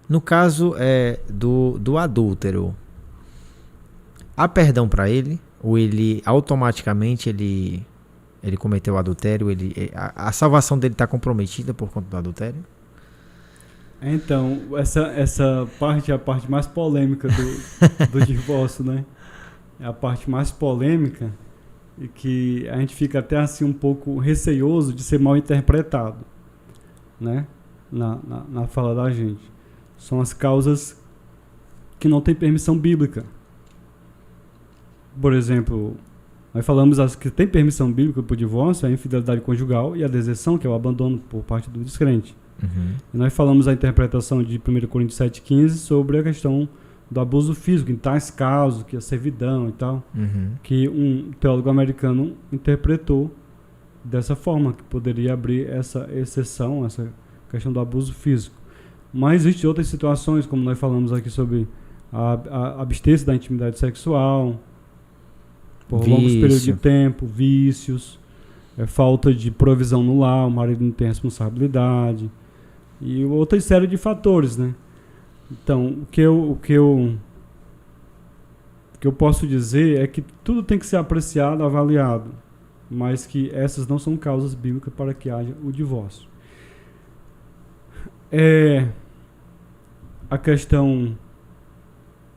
No caso do adúltero, há perdão para ele? Ou ele automaticamente ele cometeu o adultério? A salvação dele está comprometida por conta do adultério? Então, essa parte é a parte mais polêmica do divórcio, né? É a parte mais polêmica e que a gente fica até assim um pouco receioso de ser mal interpretado, né? Na fala da gente. São as causas que não têm permissão bíblica. Por exemplo, nós falamos as que têm permissão bíblica para o divórcio, a infidelidade conjugal e a deserção, que é o abandono por parte do descrente. Uhum. E nós falamos a interpretação de 1 Coríntios 7,15 sobre a questão do abuso físico, em tais casos, que a servidão e tal, que um teólogo americano interpretou dessa forma, que poderia abrir essa exceção, essa questão do abuso físico. Mas existem outras situações, como nós falamos aqui sobre a abstência da intimidade sexual, por longos períodos de tempo, vícios, falta de provisão no lar, o marido não tem responsabilidade, e outra série de fatores, né? Então, o que eu posso dizer é que tudo tem que ser apreciado, avaliado, mas que essas não são causas bíblicas para que haja o divórcio. A questão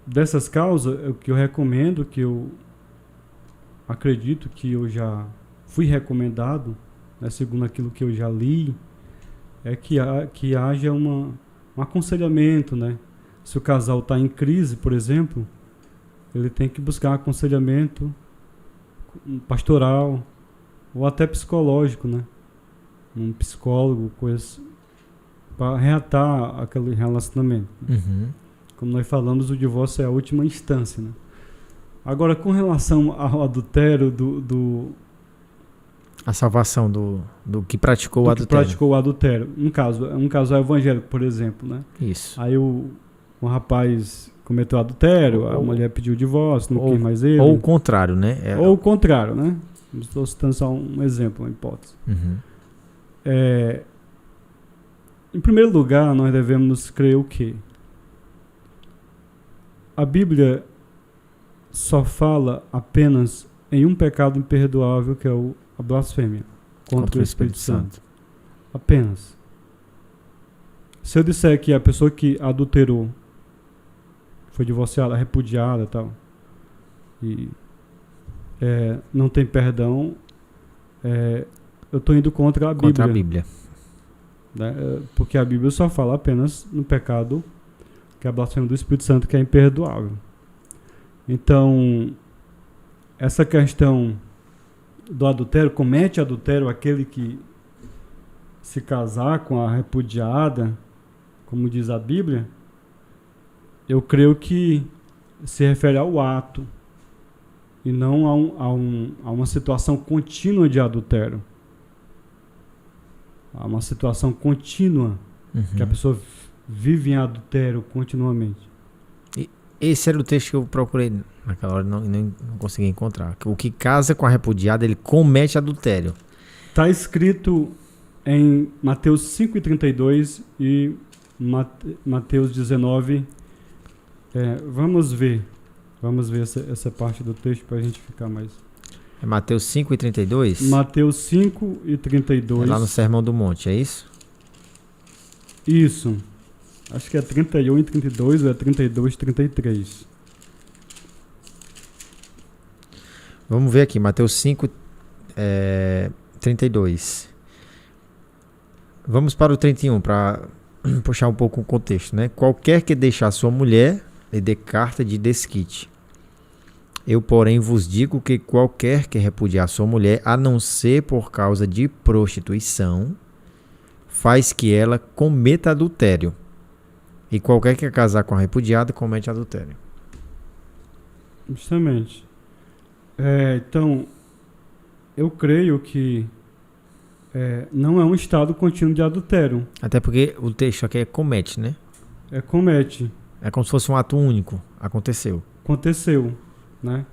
dessas causas, o que eu recomendo, que eu acredito que eu já fui recomendado, né, segundo aquilo que eu já li, é que haja um aconselhamento, né? Se o casal está em crise, por exemplo, ele tem que buscar aconselhamento pastoral ou até psicológico, né? Um psicólogo, coisa para reatar aquele relacionamento. Uhum. Como nós falamos, o divórcio é a última instância, né? Agora, com relação ao adultério a salvação do que praticou o adultério. Praticou o adultério. Um casal evangélico, por exemplo, né? Isso. Aí um rapaz cometeu adultério, a mulher pediu o divórcio, não quis mais ele. Ou o contrário, né? Ou o contrário, né? Estou citando só um exemplo, uma hipótese. Uhum. Em primeiro lugar, nós devemos crer o quê? A Bíblia só fala apenas em um pecado imperdoável, que é a blasfêmia contra o Espírito Santo. Apenas. Se eu disser que a pessoa que adulterou, foi divorciada, repudiada e tal, e não tem perdão, eu estou indo contra a Bíblia. Contra a Bíblia. Né? Porque a Bíblia só fala apenas no pecado, que é a blasfêmia do Espírito Santo, que é imperdoável. Então, essa questão do adultério, comete adultério aquele que se casar com a repudiada, como diz a Bíblia, eu creio que se refere ao ato e não a uma situação contínua de adultério. Há uma situação contínua, que a pessoa vive em adultério continuamente. Esse era o texto que eu procurei naquela hora, não consegui encontrar. O que casa com a repudiada, ele comete adultério. Está escrito em Mateus 5,32 e Mateus 19. Vamos ver essa parte do texto para a gente ficar mais... É Mateus 5,32? Mateus 5,32. É lá no Sermão do Monte, é isso? Isso. Acho que é 31 e 32 ou é 32 e 33. Vamos ver aqui, Mateus 5, 32. Vamos para o 31, para puxar um pouco o contexto, né? Qualquer que deixar sua mulher, lhe dê carta de desquite. Eu, porém, vos digo que qualquer que repudiar sua mulher, a não ser por causa de prostituição, faz que ela cometa adultério. E qualquer que casar com a repudiada, comete adultério. Justamente. Então, eu creio que não é um estado contínuo de adultério. Até porque o texto aqui é comete, né? Comete. É como se fosse um ato único. Aconteceu. Né?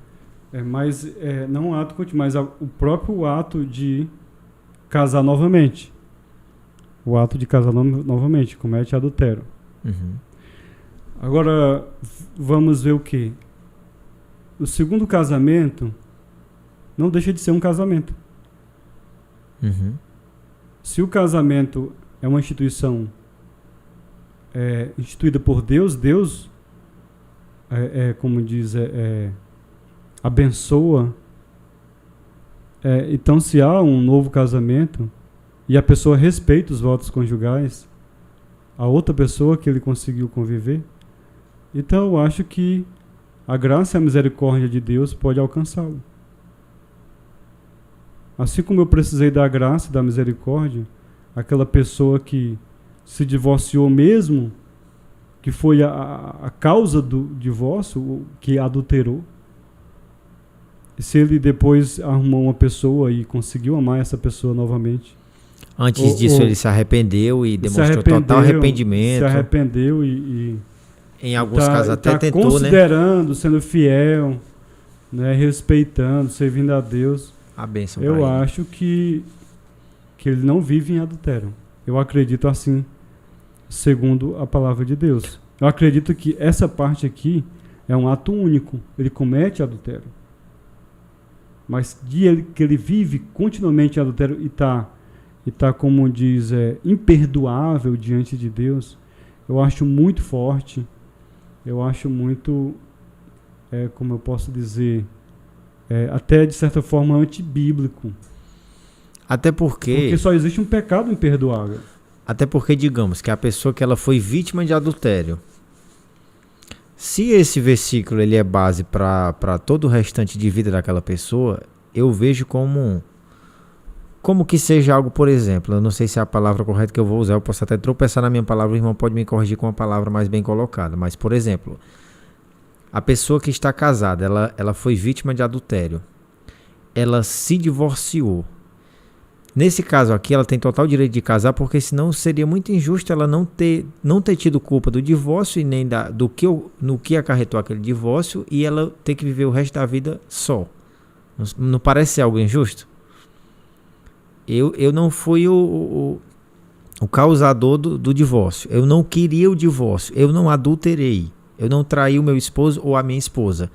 Mas não um ato contínuo, mas o próprio ato de casar novamente. O ato de casar novamente comete adultério. Uhum. Agora, vamos ver o quê? O segundo casamento não deixa de ser um casamento. Uhum. Se o casamento é uma instituição instituída por Deus, Deus, como diz, abençoa. Então, se há um novo casamento e a pessoa respeita os votos conjugais, a outra pessoa que ele conseguiu conviver, então eu acho que a graça e a misericórdia de Deus pode alcançá-lo. Assim como eu precisei da graça e da misericórdia, aquela pessoa que se divorciou mesmo, que foi a causa do divórcio, que adulterou, e se ele depois arrumou uma pessoa e conseguiu amar essa pessoa novamente. Antes disso ele se arrependeu e demonstrou total arrependimento. Se arrependeu e em alguns casos até tentou, considerando, sendo fiel, né, respeitando, servindo a Deus. A bênção. Eu acho que ele não vive em adultério. Eu acredito assim, segundo a palavra de Deus. Eu acredito que essa parte aqui é um ato único. Ele comete adultério. Mas que ele vive continuamente em adultério e tá, como diz, imperdoável diante de Deus, eu acho muito forte. Eu acho muito, como eu posso dizer, até de certa forma antibíblico. Até porque só existe um pecado imperdoável. Até porque, digamos, que a pessoa que ela foi vítima de adultério, se esse versículo ele é base para todo o restante de vida daquela pessoa, eu vejo como que seja algo, por exemplo, eu não sei se é a palavra correta que eu vou usar, eu posso até tropeçar na minha palavra, o irmão pode me corrigir com uma palavra mais bem colocada, mas, por exemplo, a pessoa que está casada, ela foi vítima de adultério, ela se divorciou. Nesse caso aqui, ela tem total direito de casar, porque senão seria muito injusto ela não ter tido culpa do divórcio e nem no que acarretou aquele divórcio, e ela ter que viver o resto da vida só. Não parece ser algo injusto? Eu não fui o causador do divórcio. Eu não queria o divórcio. Eu não adulterei. Eu não traí o meu esposo ou a minha esposa.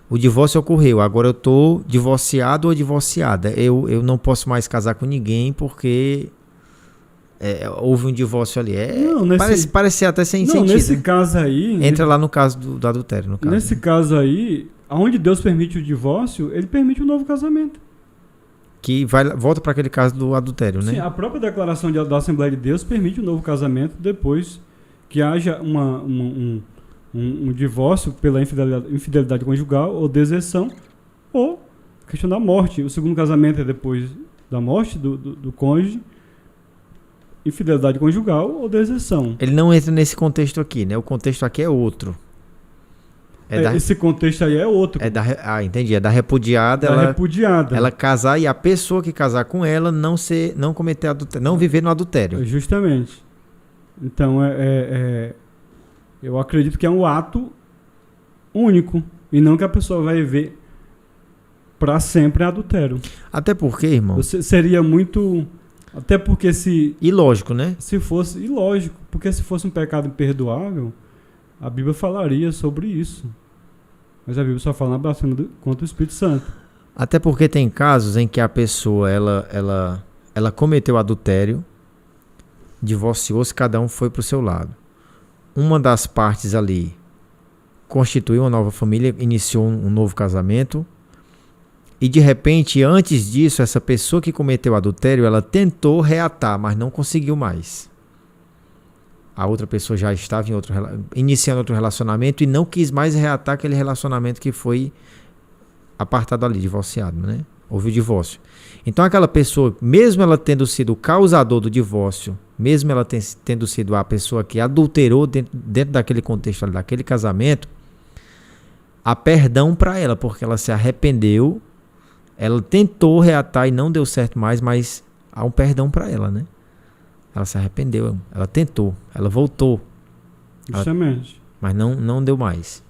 O divórcio ocorreu. Agora eu estou divorciado ou divorciada. Eu não posso mais casar com ninguém porque houve um divórcio ali. Parece até sem sentido. Nesse caso aí... Entra lá no caso do adultério. No caso, nesse caso aí, onde Deus permite o divórcio, ele permite um novo casamento. Que volta para aquele caso do adultério, né? Sim, a própria declaração da Assembleia de Deus permite um novo casamento depois que haja um divórcio pela infidelidade conjugal ou deserção, ou a questão da morte. O segundo casamento é depois da morte do cônjuge, infidelidade conjugal ou deserção. Ele não entra nesse contexto aqui, né? O contexto aqui é outro. Esse contexto aí é outro. Entendi. É da repudiada. Repudiada. Ela casar e a pessoa que casar com ela não cometer adultério, não viver no adultério. Justamente. Então, eu acredito que é um ato único e não que a pessoa vai ver para sempre adultério. Até porque, irmão... Seria muito... Até porque se... Ilógico, né? Se fosse... Ilógico. Porque se fosse um pecado imperdoável, a Bíblia falaria sobre isso. Mas a Bíblia só fala na blasfêmia contra o Espírito Santo. Até porque tem casos em que a pessoa ela cometeu adultério, divorciou-se, cada um foi para o seu lado. Uma das partes ali constituiu uma nova família, iniciou um novo casamento, e de repente, antes disso, essa pessoa que cometeu adultério, ela tentou reatar, mas não conseguiu mais. A outra pessoa já estava iniciando outro relacionamento e não quis mais reatar aquele relacionamento que foi apartado ali, divorciado, né? Houve o divórcio. Então aquela pessoa, mesmo ela tendo sido o causador do divórcio, mesmo ela tendo sido a pessoa que adulterou dentro daquele contexto, daquele casamento, há perdão para ela, porque ela se arrependeu, ela tentou reatar e não deu certo mais, mas há um perdão para ela, né? Ela se arrependeu, ela tentou, ela voltou. Justamente. Mas não deu mais.